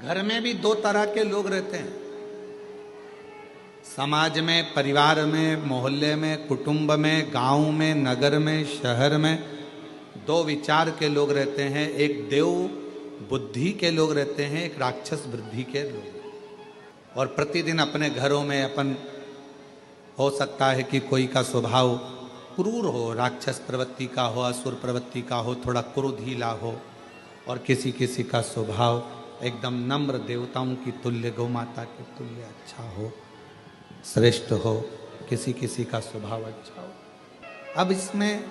घर में भी दो तरह के लोग रहते हैं, समाज में, परिवार में, मोहल्ले में, कुटुंब में, गांव में, नगर में, शहर में दो विचार के लोग रहते हैं। एक देव बुद्धि के लोग रहते हैं, एक राक्षस बुद्धि के लोग। और प्रतिदिन अपने घरों में अपन, हो सकता है कि कोई का स्वभाव क्रूर हो, राक्षस प्रवृत्ति का हो, असुर प्रवृत्ति का हो, थोड़ा क्रोधीला हो, और किसी किसी का स्वभाव एकदम नम्र, देवताओं की तुल्य, गौ माता के तुल्य अच्छा हो, श्रेष्ठ हो, किसी किसी का स्वभाव अच्छा हो। अब इसमें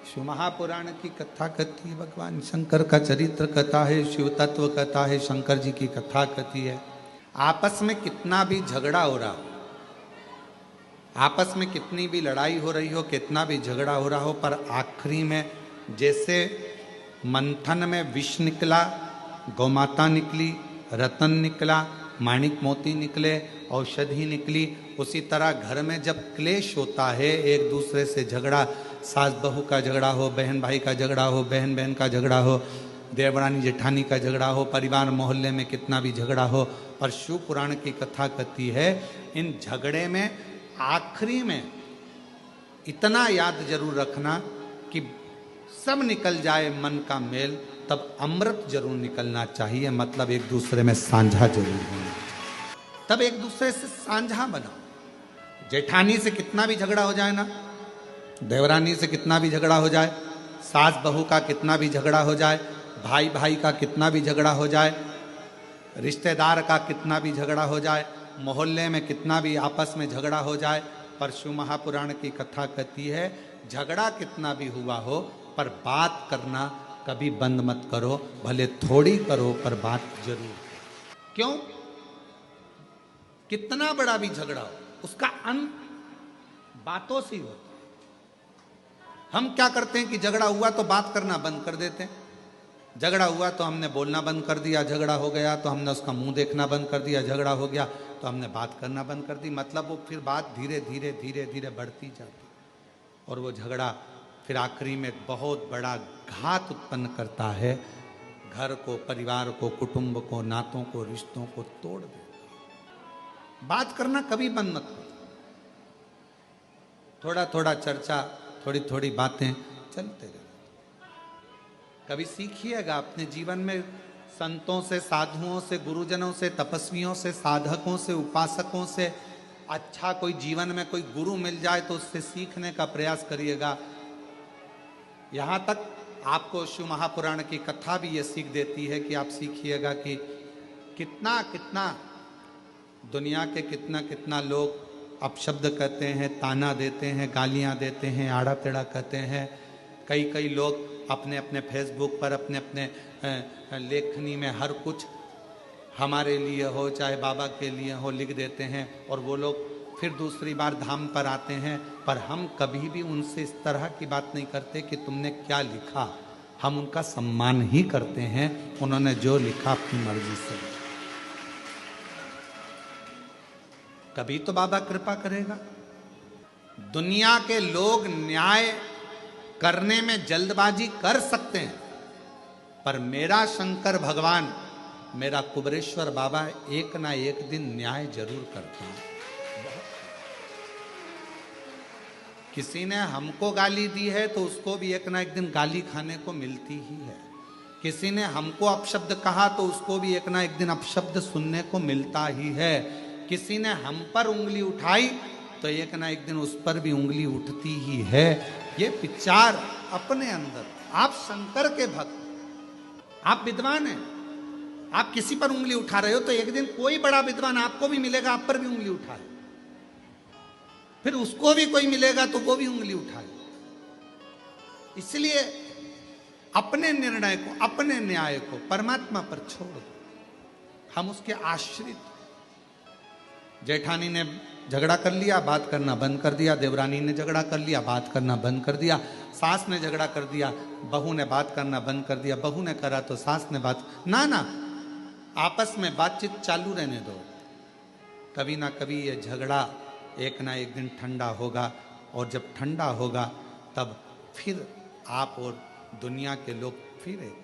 शिव महापुराण की कथा कथी है, भगवान शंकर का चरित्र कथा है, शिव तत्व कथा है, शंकर जी की कथा कथी है। आपस में कितना भी झगड़ा हो रहा हो, आपस में कितनी भी लड़ाई हो रही हो, कितना भी झगड़ा हो रहा हो, पर आखिरी में जैसे मंथन में विष निकला, गौमाता निकली, रतन निकला, माणिक मोती निकले, औषधि निकली, उसी तरह घर में जब क्लेश होता है, एक दूसरे से झगड़ा, सास बहू का झगड़ा हो, बहन भाई का झगड़ा हो, बहन बहन का झगड़ा हो, देवरानी जेठानी का झगड़ा हो, परिवार मोहल्ले में कितना भी झगड़ा हो, और शिव पुराण की कथा कहती है इन झगड़े में आखिरी में इतना याद जरूर रखना कि सब निकल जाए मन का मेल, तब अमृत जरूर निकलना चाहिए। मतलब एक दूसरे में साझा जरूर होना, तब एक दूसरे से साझा बनाओ। जेठानी से कितना भी झगड़ा हो जाए ना, देवरानी से कितना भी झगड़ा हो जाए, सास बहू का कितना भी झगड़ा हो जाए, भाई भाई का कितना भी झगड़ा हो जाए, रिश्तेदार का कितना भी झगड़ा हो जाए, मोहल्ले में कितना भी आपस में झगड़ा हो जाए, पर शिव महापुराण की कथा कहती है झगड़ा कितना भी हुआ हो, पर बात करना कभी बंद मत करो, भले थोड़ी करो पर बात जरूर। क्यों? कितना बड़ा भी झगड़ा हो, उसका अंत बातों से होता है। हम क्या करते हैं कि झगड़ा हुआ तो बात करना बंद कर देते हैं, झगड़ा हुआ तो हमने बोलना बंद कर दिया, झगड़ा हो गया तो हमने उसका मुंह देखना बंद कर दिया, झगड़ा हो गया तो हमने बात करना बंद कर दी। मतलब वो फिर बात धीरे धीरे धीरे धीरे बढ़ती जाती, और वो झगड़ा फिर आखिरी में बहुत बड़ा घात उत्पन्न करता है, घर को, परिवार को, कुटुंब को, नातों को, रिश्तों को तोड़ देता। बात करना कभी बंद मत करो, थोड़ा थोड़ा चर्चा, थोड़ी थोड़ी बातें चलते रहे। कभी सीखिएगा अपने जीवन में संतों से, साधुओं से, गुरुजनों से, तपस्वियों से, साधकों से, उपासकों से अच्छा कोई जीवन में कोई गुरु मिल जाए तो उससे सीखने का प्रयास करिएगा। यहाँ तक आपको शिव महापुराण की कथा भी ये सीख देती है कि आप सीखिएगा कि कितना कितना दुनिया के कितना कितना लोग अपशब्द कहते हैं, ताना देते हैं, गालियाँ देते हैं, आड़ा टेढ़ा कहते हैं। कई कई लोग अपने अपने फेसबुक पर, अपने अपने लेखनी में हर कुछ हमारे लिए हो चाहे बाबा के लिए हो लिख देते हैं, और वो लोग फिर दूसरी बार धाम पर आते हैं, पर हम कभी भी उनसे इस तरह की बात नहीं करते कि तुमने क्या लिखा। हम उनका सम्मान ही करते हैं, उन्होंने जो लिखा अपनी मर्जी से। कभी तो बाबा कृपा करेगा। दुनिया के लोग न्याय करने में जल्दबाजी कर सकते हैं, पर मेरा शंकर भगवान, मेरा कुबरेश्वर बाबा एक ना एक दिन न्याय जरूर करता है। किसी ने हमको गाली दी है तो उसको भी एक ना एक दिन गाली खाने को मिलती ही है। किसी ने हमको अपशब्द कहा तो उसको भी एक ना एक दिन अपशब्द सुनने को मिलता ही है। किसी ने हम पर उंगली उठाई तो एक ना एक दिन उस पर भी उंगली उठती ही है। ये विचार अपने अंदर, आप शंकर के भक्त, आप विद्वान हैं, आप किसी पर उंगली उठा रहे हो तो एक दिन कोई बड़ा विद्वान आपको भी मिलेगा, आप पर भी उंगली उठाए, फिर उसको भी कोई मिलेगा तो वो भी उंगली उठाए। इसलिए अपने निर्णय को, अपने न्याय को परमात्मा पर छोड़ दो, हम उसके आश्रित। जेठानी ने झगड़ा कर लिया, बात करना बंद कर दिया, देवरानी ने झगड़ा कर लिया, बात करना बंद कर दिया, सास ने झगड़ा कर दिया, बहू ने बात करना बंद कर दिया, बहू ने करा तो सास ने बात, ना ना, आपस में बातचीत चालू रहने दो। कभी ना कभी ये झगड़ा एक ना एक दिन ठंडा होगा, और जब ठंडा होगा तब फिर आप और दुनिया के लोग फिर एक